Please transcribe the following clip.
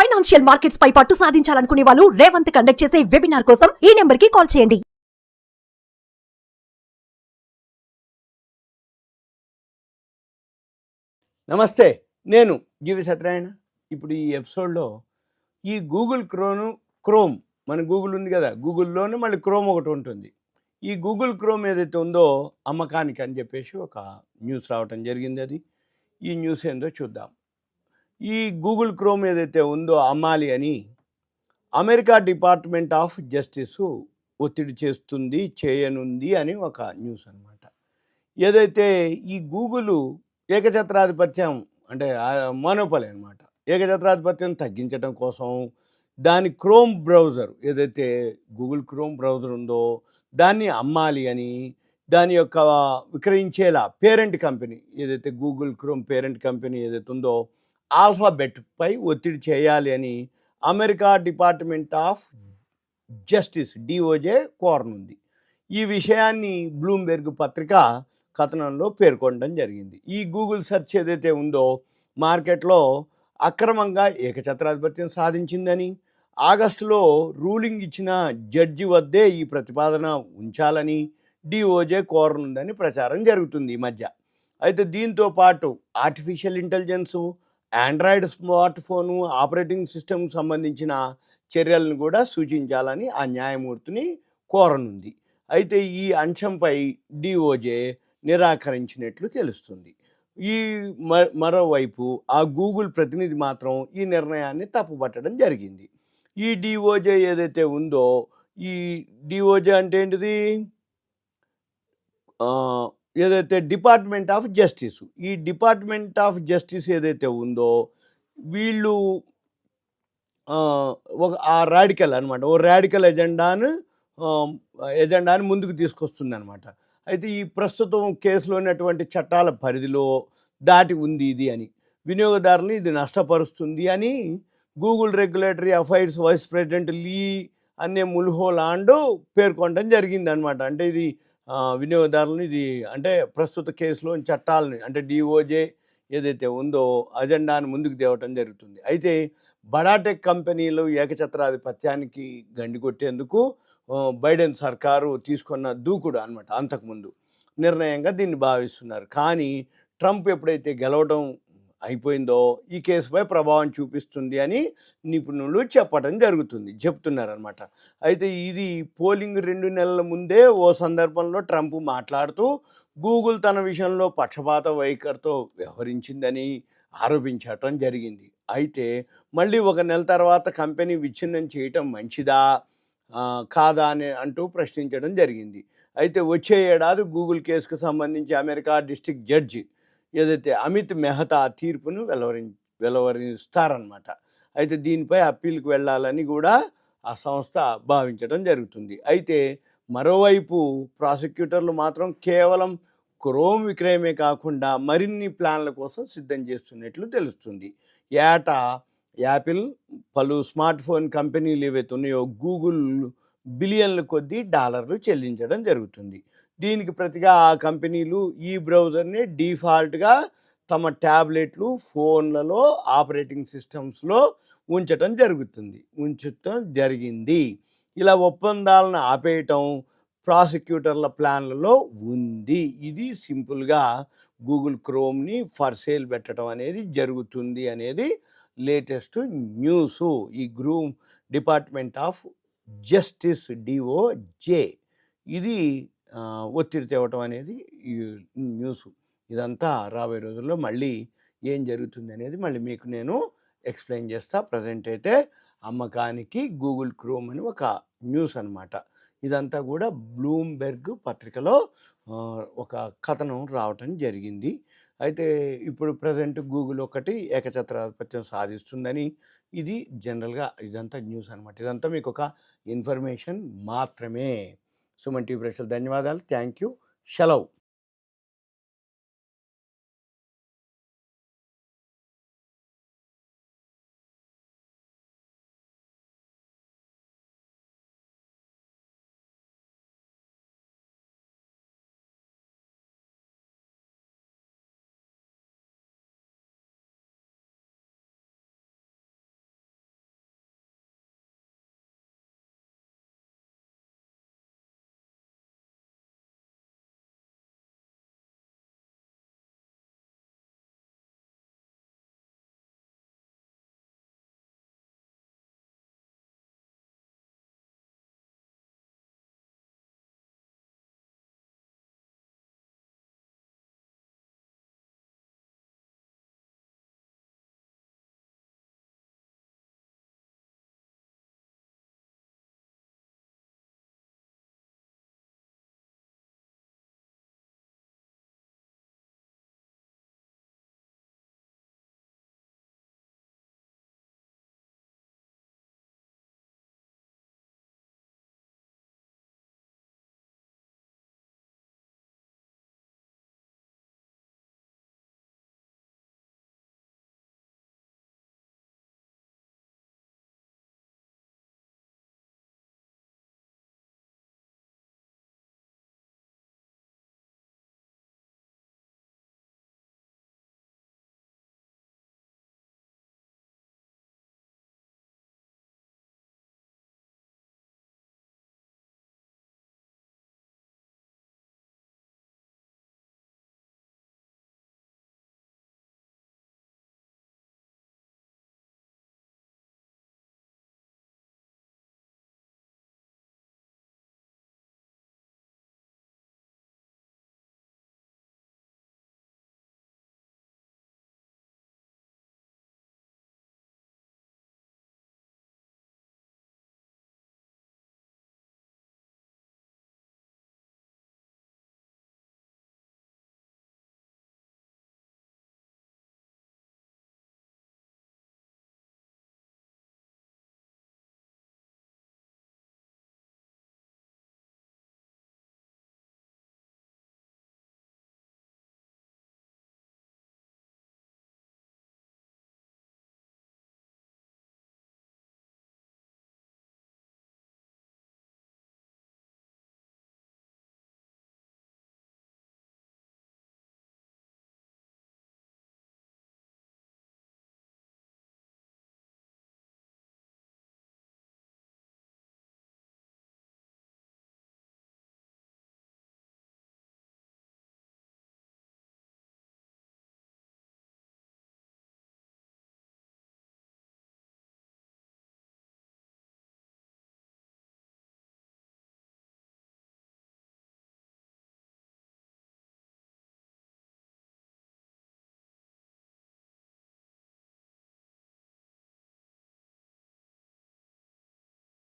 Financial markets పై పట్టు సాధించాలనుకునే వాళ్ళు Revanth conduct చేసే వెబినార్ కోసం ఈ నెంబర్ కి కాల్ చేయండి. నమస్తే, నేను జీవి సత్యనారాయణ. ఇప్పుడు ఈ ఎపిసోడ్లో ఈ గూగుల్ క్రోమ్ మన గూగుల్ ఉంది కదా, గూగుల్లోనే మళ్ళీ క్రోమ్ ఒకటి ఉంటుంది. ఈ గూగుల్ క్రోమ్ ఏదైతే ఉందో అమ్మకానికి అని చెప్పేసి ఒక న్యూస్ రావటం జరిగింది. ఈ న్యూస్ ఏందో చూద్దాం. ఈ గూగుల్ క్రోమ్ ఏదైతే ఉందో అమ్మాలి అని అమెరికా డిపార్ట్మెంట్ ఆఫ్ జస్టిస్ ఒత్తిడి చేయనుంది అని ఒక న్యూస్ అనమాట. ఏదైతే ఈ గూగుల్ ఏకఛత్రాధిపత్యం అంటే మోనోపలి అనమాట, ఏకఛత్రాధిపత్యం తగ్గించడం కోసం దాని క్రోమ్ బ్రౌజర్ ఏదైతే గూగుల్ క్రోమ్ బ్రౌజర్ ఉందో దాన్ని అమ్మాలి అని, దాని యొక్క విక్రయించేలా పేరెంట్ కంపెనీ ఏదైతే గూగుల్ క్రోమ్ పేరెంట్ కంపెనీ ఏదైతే ఉందో ఆల్ఫాబెట్పై ఒత్తిడి చేయాలి అని America Department of Justice DOJ కోరనుంది. ఈ విషయాన్ని బ్లూంబెర్గ్ పత్రిక కథనంలో పేర్కొనడం జరిగింది. ఈ గూగుల్ సెర్చ్ ఏదైతే ఉందో మార్కెట్లో అక్రమంగా ఏకఛత్రాధిపత్యం సాధించిందని, ఆగస్టులో రూలింగ్ ఇచ్చిన జడ్జి వద్దే ఈ ప్రతిపాదన ఉంచాలని డిఓజే కోరనుందని ప్రచారం జరుగుతుంది ఈ మధ్య. అయితే దీంతో పాటు artificial intelligence, Android smart phone operating system సంబంధించిన చర్యలను కూడా సూచించాలని ఆ న్యాయమూర్తిని కోరనుంది. అయితే ఈ అంశంపై డిఓజే నిరాకరించినట్లు తెలుస్తుంది. ఈ మరోవైపు ఆ గూగుల్ ప్రతినిధి మాత్రం ఈ నిర్ణయాన్ని తప్పుపట్టడం జరిగింది. ఈ డిఓజే ఏదైతే ఉందో, ఈ డిఓజే అంటే ఏంటిది, ఏదైతే డిపార్ట్మెంట్ ఆఫ్ జస్టిస్, ఈ డిపార్ట్మెంట్ ఆఫ్ జస్టిస్ ఏదైతే ఉందో వీళ్ళు ఒక రాడికల్ అనమాట, ఓ రాడికల్ ఎజెండాను ముందుకు తీసుకొస్తుంది అనమాట. అయితే ఈ ప్రస్తుతం కేసులో ఉన్నటువంటి చట్టాల పరిధిలో దాటి ఉంది ఇది అని, వినియోగదారుని ఇది నష్టపరుస్తుంది అని Google regulatory affairs vice president Lee Anne Mulholland పేర్కొనడం జరిగింది అనమాట. అంటే ఇది వినియోగదారులను ఇది అంటే ప్రస్తుత కేసులో చట్టాలని అంటే డిఓజే ఏదైతే ఉందో అజెండాను ముందుకు తేవటం జరుగుతుంది. అయితే బడాటెక్ కంపెనీలు ఏకఛత్రాధిపత్యానికి గండికొట్టేందుకు బైడెన్ సర్కారు తీసుకున్న దూకుడు అనమాట అంతకుముందు నిర్ణయంగా దీన్ని భావిస్తున్నారు. కానీ ట్రంప్ ఎప్పుడైతే గెలవడం అయిపోయిందో ఈ కేసుపై ప్రభావం చూపిస్తుంది అని నిపుణులు చెప్తున్నారనమాట. అయితే ఇది పోలింగ్ 2 నెలల ముందే ఓ సందర్భంలో ట్రంప్ మాట్లాడుతూ గూగుల్ తన విషయంలో పక్షపాత వైఖరితో వ్యవహరించిందని ఆరోపించటం జరిగింది. అయితే మళ్ళీ 1 నెల తర్వాత కంపెనీ విచ్ఛిన్నం చేయటం మంచిదా కాదా అని అంటూ ప్రశ్నించడం జరిగింది. అయితే వచ్చే ఏడాది గూగుల్ కేసుకు సంబంధించి అమెరికా డిస్ట్రిక్ట్ జడ్జి ఏదైతే అమిత్ మెహతా తీర్పును వెలువరిస్తారనమాట. అయితే దీనిపై అప్పీల్కి వెళ్ళాలని కూడా ఆ సంస్థ భావించడం జరుగుతుంది. అయితే మరోవైపు ప్రాసిక్యూటర్లు మాత్రం కేవలం క్రోమ్ విక్రయమే కాకుండా మరిన్ని ప్లాన్ల కోసం సిద్ధం చేస్తున్నట్లు తెలుస్తుంది. ఏటా యాపిల్ పలు స్మార్ట్ ఫోన్ కంపెనీలు ఏవైతే ఉన్నాయో గూగుల్ బిలియన్ల కొద్దీ డాలర్లు చెల్లించడం జరుగుతుంది. దీనికి ప్రతిగా ఆ కంపెనీలు ఈ బ్రౌజర్ని డిఫాల్ట్గా తమ ట్యాబ్లెట్లు, ఫోన్లలో, ఆపరేటింగ్ సిస్టమ్స్లో ఉంచటం జరిగింది. ఇలా ఒప్పందాలను ఆపేయటం ప్రాసిక్యూటర్ల ప్లాన్లలో ఉంది. ఇది సింపుల్గా గూగుల్ క్రోమ్ని ఫర్ సేల్ పెట్టడం అనేది జరుగుతుంది అనేది లేటెస్ట్ న్యూసు. ఈ డిపార్ట్మెంట్ ఆఫ్ జస్టిస్ డిఓజే ఇది ఒత్తిడి తేవటం అనేది ఈ న్యూస్. ఇదంతా రాబోయే రోజుల్లో మళ్ళీ ఏం జరుగుతుంది అనేది మళ్ళీ మీకు నేను ఎక్స్ప్లెయిన్ చేస్తా. ప్రజెంట్ అయితే అమ్మకానికి గూగుల్ క్రోమ్ అని ఒక న్యూస్ అనమాట. ఇదంతా కూడా బ్లూంబెర్గ్ పత్రికలో ఒక కథనం రావటం జరిగింది. అయితే ఇప్పుడు ప్రజెంట్ గూగుల్ ఒకటి ఏకఛత్రాధిపత్యం సాధిస్తుందని ఇది జనరల్గా ఇదంతా న్యూస్ అనమాట. ఇదంతా మీకు ఒక ఇన్ఫర్మేషన్ మాత్రమే. సుమన్ టీవీ ప్రేక్షకులకు ధన్యవాదాలు. Thank you. సెలవు.